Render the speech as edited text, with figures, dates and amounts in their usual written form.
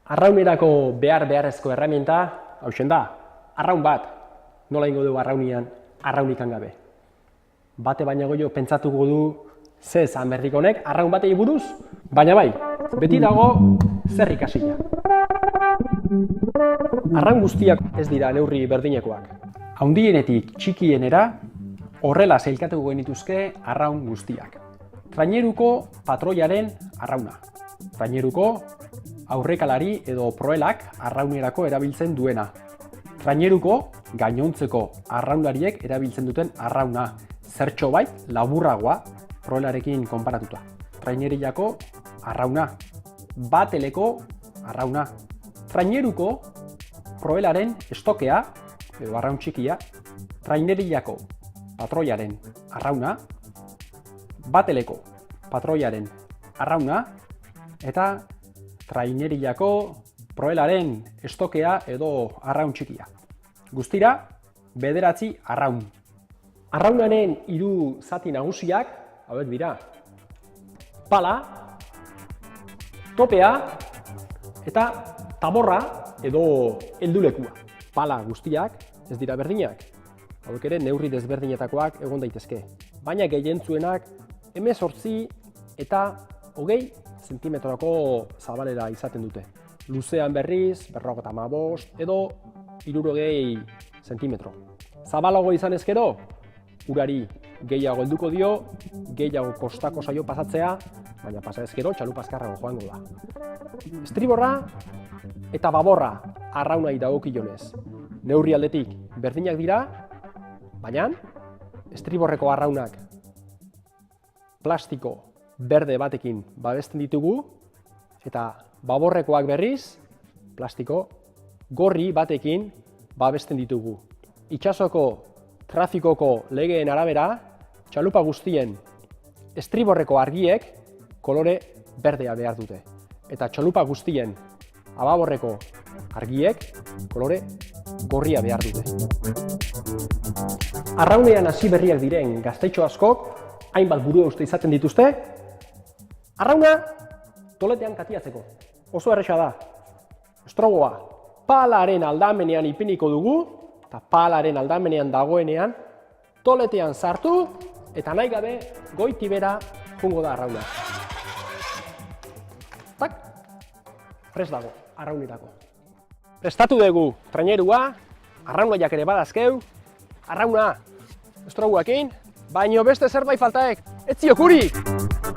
Arraunerako beharrezko erreminta, hausen da, arraun bat. Nola ingo dugu arraunian, arraunikan gabe. Bate baina goio pentsatuko du ze esan berrik honek arraun batei buruz, baina bai, beti dago zer ikasila. Arraun guztiak ez dira neurri berdinekoak. Handienetik txikienera horrela sailkatuko genituzke arraun guztiak. Traineruko patroiaren arrauna. Traineruko aurrekalari edo proelak arraunerako erabiltzen duena. Traineruko gainontzeko arraunlariek erabiltzen duten arrauna. Zertxo bait laburragoa proelarekin konparatuta. Trainerillako arrauna. Bateleko arrauna. Traineruko proelaren estokea edo arraun txikia. Trainerillako patroiaren arrauna. Bateleko patroiaren arrauna. Eta trainerillako proelaren estokea edo arraun txikia. Guztira, 9 arraun. Arraunaren 3 zati nagusiak, hauek dira, pala, topea eta taborra edo heldulekua. Pala guztiak ez dira berdinak, hauek ere neurri desberdinetakoak egon daitezke. Baina gehientzuenak 18 eta 20 zentimetroko zabalera izaten dute. Luzean berriz, 55 edo 60 zentimetro. Zabalago izan ezkero, urari gehiago helduko dio, gehiago kostako saio pasatzea, baina pasa ezkero txalupazkarrago joango da. Estriborra eta baborra arraunai dagokionez. Neurri aldetik berdinak dira, baina estriborreko arraunak plastiko berde batekin babesten ditugu, eta baborrekoak berriz, plastiko gorri batekin babesten ditugu. Itsasoko trafikoko legeen arabera, txalupa guztien estriborreko argiek kolore berdea behar dute. Eta txalupa guztien ababorreko argiek kolore gorria behar dute. Arraunean hasi berriak diren gaztetxo askok, hainbat buru uste izaten dituzte, arrauna toletean katiatzeko. Oso erresa da. Estrogoa palaren aldamenean ipiniko dugu, eta palaren aldamenean dagoenean toletean sartu, eta nahi gabe goiti bera jungo da arrauna. Tak, prest dago, arraunetako. Prestatu dugu trainerua, arraunaiak ere badazkeu, arrauna estroguakin, baino beste zerbait faltaek, ez ziok urik!